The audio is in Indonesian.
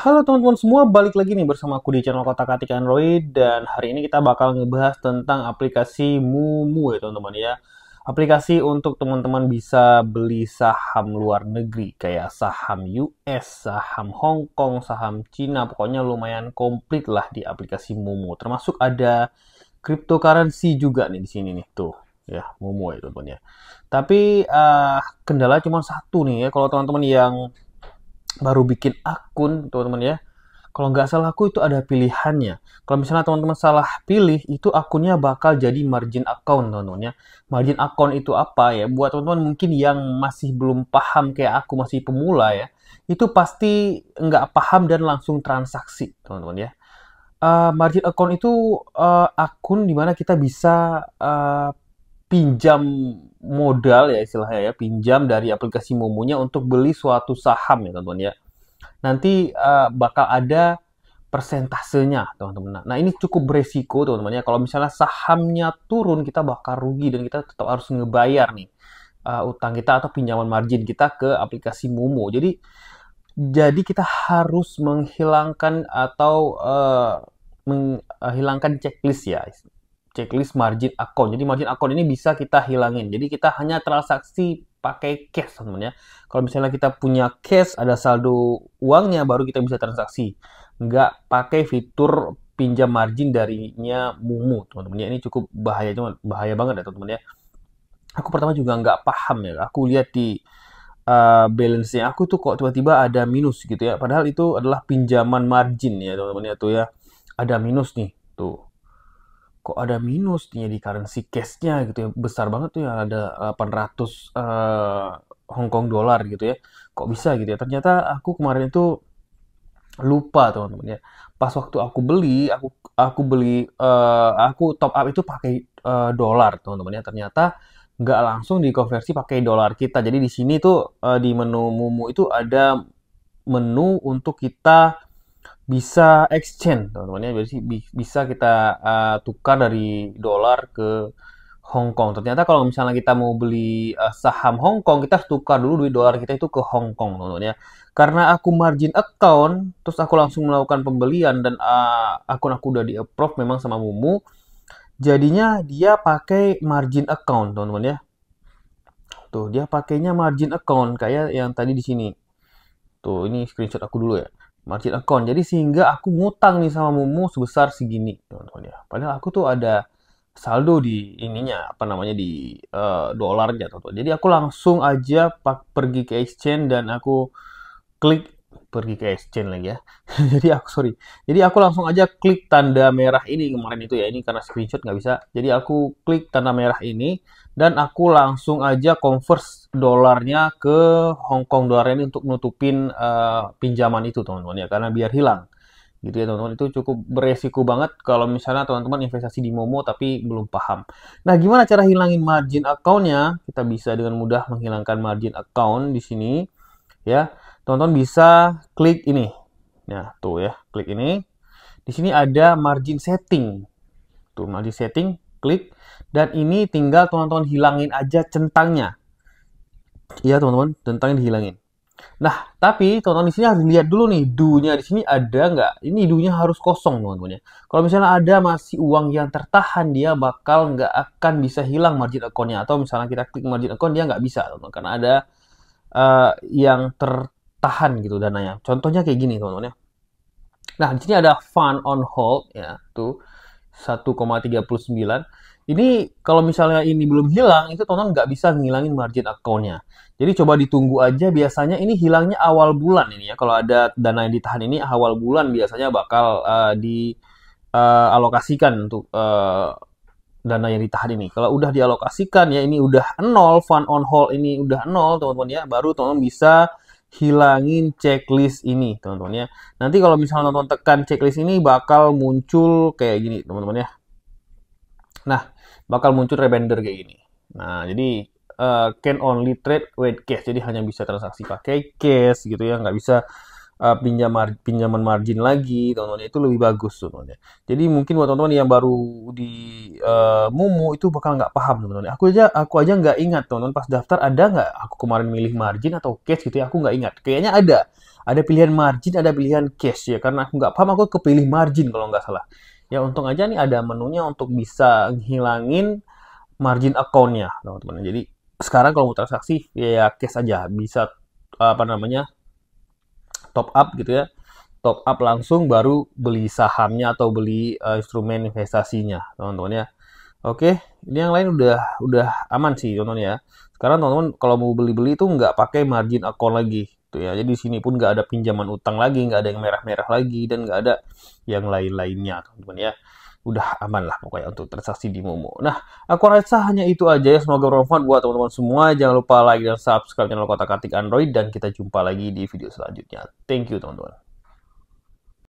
Halo teman-teman semua, balik lagi nih bersama aku di channel Kotak-Katik Android. Dan hari ini kita bakal ngebahas tentang aplikasi Mumu ya teman-teman ya. Aplikasi untuk teman-teman bisa beli saham luar negeri, kayak saham US, saham Hong Kong, saham Cina. Pokoknya lumayan komplit lah di aplikasi Mumu. Termasuk ada cryptocurrency juga nih di sini nih, tuh ya, Mumu ya teman-teman ya. Tapi kendala cuma satu nih ya, kalau teman-teman yang baru bikin akun teman-teman ya, kalau nggak salah aku itu ada pilihannya. Kalau misalnya teman-teman salah pilih, itu akunnya bakal jadi margin account teman-teman ya. Margin account itu apa ya? Buat teman-teman mungkin yang masih belum paham kayak aku, masih pemula ya, itu pasti nggak paham dan langsung transaksi teman-teman ya. Margin account itu akun dimana kita bisa pinjam modal ya istilahnya ya, pinjam dari aplikasi Momonya untuk beli suatu saham ya teman-teman ya. Nanti bakal ada persentasenya teman-teman. Nah ini cukup beresiko teman-teman ya. Kalau misalnya sahamnya turun, kita bakal rugi dan kita tetap harus ngebayar nih utang kita atau pinjaman margin kita ke aplikasi Momo. Jadi kita harus menghilangkan atau menghilangkan checklist ya, checklist margin account. Jadi margin account ini bisa kita hilangin. Jadi kita hanya transaksi pakai cash teman-teman ya. Kalau misalnya kita punya cash, ada saldo uangnya, baru kita bisa transaksi. Nggak pakai fitur pinjam margin darinya Mumu teman-teman ya. Ini cukup bahaya, bahaya banget ya teman-teman ya. Aku pertama juga nggak paham ya. Aku lihat di balance-nya aku tuh kok tiba-tiba ada minus gitu ya. Padahal itu adalah pinjaman margin ya teman-teman ya, tuh ya. Ada minus nih tuh, kok ada minus nih di currency cash-nya gitu ya, besar banget tuh ya, ada 800 Hong Kong dollar gitu ya, kok bisa gitu ya. Ternyata aku kemarin itu lupa teman-teman ya, pas waktu aku beli, aku top up itu pakai dolar teman-teman ya. Ternyata nggak langsung dikonversi pakai dolar kita. Jadi di sini tuh di menu Mumu itu ada menu untuk kita bisa exchange teman-teman ya. Jadi bisa kita tukar dari dolar ke Hong Kong. Ternyata kalau misalnya kita mau beli saham Hong Kong, kita harus tukar dulu duit dolar kita itu ke Hong Kong teman-teman ya. Karena aku margin account, terus aku langsung melakukan pembelian dan akun aku udah di approve memang sama Mumu, jadinya dia pakai margin account teman-teman ya. Tuh dia pakainya margin account kayak yang tadi di sini. Tuh ini screenshot aku dulu ya, margin account. Jadi sehingga aku ngutang nih sama Momo sebesar segini teman-teman ya. Padahal aku tuh ada saldo di ininya, apa namanya, di dolarnya teman-teman. Jadi aku langsung aja pergi ke exchange dan aku klik, pergi ke exchange lagi ya. Jadi aku langsung aja klik tanda merah ini kemarin itu ya. Ini karena screenshot nggak bisa. Jadi aku klik tanda merah ini dan aku langsung aja convert dolarnya ke Hong Kong dollar ini untuk nutupin pinjaman itu teman-teman ya, karena biar hilang gitu ya teman-teman. Itu cukup beresiko banget kalau misalnya teman-teman investasi di Momo tapi belum paham. Nah, gimana cara hilangin margin account-nya? Kita bisa dengan mudah menghilangkan margin account di sini ya. Teman-teman bisa klik ini. Nah, tuh ya, klik ini. Di sini ada margin setting. Tuh, margin setting, klik. Dan ini tinggal teman-teman hilangin aja centangnya. Iya, teman-teman, centangnya dihilangin. Nah, tapi teman-teman di sini harus lihat dulu nih, do-nya di sini ada nggak? Ini do-nya harus kosong, teman-teman ya. Kalau misalnya ada masih uang yang tertahan, dia bakal nggak akan bisa hilang margin account-nya. Atau misalnya kita klik margin account, dia nggak bisa, teman-teman. Karena ada yang tertahan gitu dananya. Contohnya kayak gini, teman-teman ya. Nah, di sini ada fund on hold ya, tuh 1,39. Ini kalau misalnya ini belum hilang, itu teman-teman nggak bisa ngilangin margin account-nya. Jadi coba ditunggu aja, biasanya ini hilangnya awal bulan ini ya. Kalau ada dana yang ditahan ini awal bulan biasanya bakal dialokasikan untuk dana yang ditahan ini. Kalau udah dialokasikan ya, ini udah nol, fund on hold ini udah nol teman-teman ya, baru teman-teman bisa hilangin checklist ini teman-teman ya. Nanti kalau misalnya teman-teman tekan checklist ini bakal muncul kayak gini teman-teman ya. Nah, bakal muncul reminder kayak gini. Nah, jadi can only trade with cash. Jadi hanya bisa transaksi pakai cash gitu ya, nggak bisa pinjaman margin lagi, teman-teman. Itu lebih bagus, teman-teman. Jadi mungkin buat teman-teman yang baru di Mumu itu bakal nggak paham, teman-teman. Aku aja nggak ingat, teman-teman. Pas daftar ada nggak aku kemarin milih margin atau cash gitu ya? Aku nggak ingat. Kayaknya ada. Ada pilihan margin, ada pilihan cash ya. Karena aku nggak paham, aku kepilih margin kalau nggak salah. Ya untung aja nih ada menunya untuk bisa ngilangin margin account-nya, teman-teman. Jadi sekarang kalau mau transaksi ya cash aja, bisa apa namanya top up gitu ya, top up langsung baru beli sahamnya atau beli instrumen investasinya, teman-teman ya. Oke, ini yang lain udah aman sih, teman-teman ya. Sekarang teman-teman kalau mau beli-beli itu nggak pakai margin account lagi, tuh ya. Jadi di sini pun nggak ada pinjaman utang lagi, nggak ada yang merah-merah lagi, dan nggak ada yang lain-lainnya, teman-teman ya. Udah aman lah pokoknya untuk transaksi di Momo. Nah, aku rasa hanya itu aja ya. Semoga bermanfaat buat teman-teman semua. Jangan lupa like dan subscribe channel Kotak Atik Android, dan kita jumpa lagi di video selanjutnya. Thank you, teman-teman.